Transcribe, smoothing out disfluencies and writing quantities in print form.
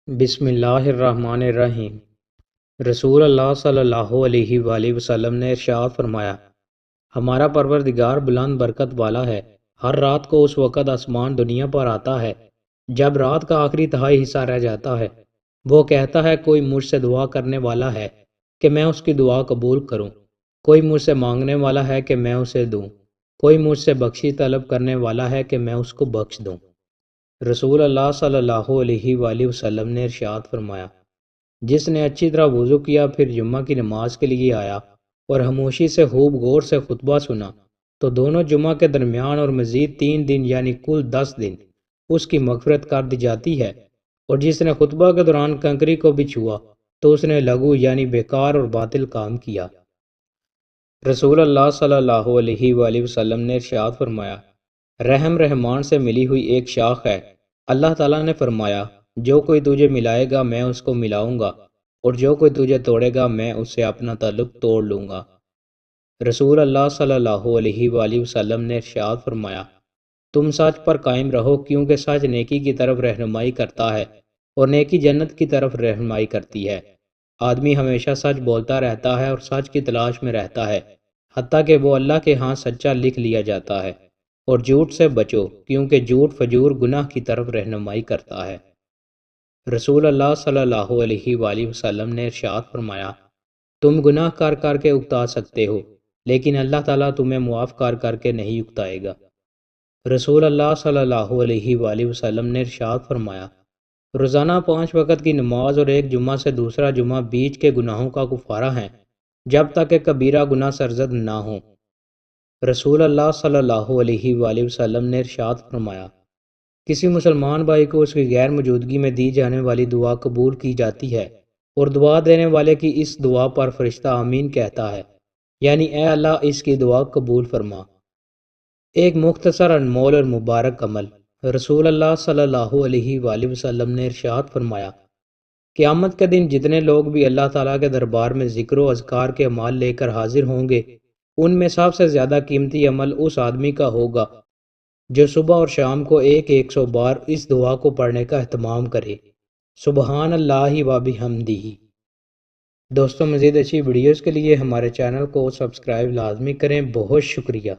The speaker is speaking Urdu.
بسم اللہ الرحمن الرحیم۔ رسول اللہ صلی اللہ علیہ وآلہ وسلم نے ارشاد فرمایا، ہمارا پروردگار بلند برکت والا ہے۔ ہر رات کو اس وقت آسمان دنیا پر آتا ہے جب رات کا آخری تہائی حصہ رہ جاتا ہے۔ وہ کہتا ہے کوئی مجھ سے دعا کرنے والا ہے کہ میں اس کی دعا قبول کروں، کوئی مجھ سے مانگنے والا ہے کہ میں اسے دوں، کوئی مجھ سے بخشش طلب کرنے والا ہے کہ میں اس کو بخش دوں۔ رسول اللہ صلی اللہ علیہ وآلہ وسلم نے ارشاد فرمایا، جس نے اچھی طرح وضو کیا پھر جمعہ کی نماز کے لیے آیا اور خاموشی سے خوب غور سے خطبہ سنا تو دونوں جمعہ کے درمیان اور مزید 3 دن یعنی کل 10 دن اس کی مغفرت کر دی جاتی ہے۔ اور جس نے خطبہ کے دوران کنکری کو بھی چھوا تو اس نے لغو یعنی بیکار اور باطل کام کیا۔ رسول اللہ صلی اللہ علیہ وآلہ وسلم نے ارشاد فرمایا، رحم رحمان سے ملی ہوئی ایک شاخ ہے۔ اللہ تعالیٰ نے فرمایا، جو کوئی تجھے ملائے گا میں اس کو ملاؤں گا اور جو کوئی تجھے توڑے گا میں اس سے اپنا تعلق توڑ لوں گا۔ رسول اللہ صلی اللہ علیہ وآلہ وسلم نے ارشاد فرمایا، تم سچ پر قائم رہو کیونکہ سچ نیکی کی طرف رہنمائی کرتا ہے اور نیکی جنت کی طرف رہنمائی کرتی ہے۔ آدمی ہمیشہ سچ بولتا رہتا ہے اور سچ کی تلاش میں رہتا ہے حتیٰ کہ وہ اللہ کے ہاں سچا لکھ لیا جاتا ہے۔ اور جھوٹ سے بچو کیونکہ جھوٹ فجور گناہ کی طرف رہنمائی کرتا ہے۔ رسول اللہ صلی اللہ علیہ وآلہ وسلم نے ارشاد فرمایا، تم گناہ کر کر کے اکتا سکتے ہو لیکن اللہ تعالیٰ تمہیں معاف کر کر کے نہیں اکتائے گا۔ رسول اللہ صلی اللہ علیہ وآلہ وسلم نے ارشاد فرمایا، روزانہ 5 وقت کی نماز اور ایک جمعہ سے دوسرا جمعہ بیچ کے گناہوں کا کفارہ ہیں جب تک کہ کبیرہ گناہ سرزد نہ ہوں۔ رسول اللہ صلی اللہ علیہ وآلہ وسلم نے ارشاد فرمایا، کسی مسلمان بھائی کو اس کی غیر موجودگی میں دی جانے والی دعا قبول کی جاتی ہے اور دعا دینے والے کی اس دعا پر فرشتہ آمین کہتا ہے، یعنی اے اللہ اس کی دعا قبول فرما۔ ایک مختصر انمول اور مبارک عمل۔ رسول اللہ صلی اللہ علیہ وآلہ وسلم نے ارشاد فرمایا، قیامت کے دن جتنے لوگ بھی اللہ تعالیٰ کے دربار میں ذکر و اذکار کے اعمال لے کر حاضر ہوں گے ان میں سب سے زیادہ قیمتی عمل اس آدمی کا ہوگا جو صبح اور شام کو 100 بار اس دعا کو پڑھنے کا اہتمام کرے، سبحان اللہ و بحمدہ۔ دوستوں، مزید اچھی ویڈیوز کے لیے ہمارے چینل کو سبسکرائب لازمی کریں۔ بہت شکریہ۔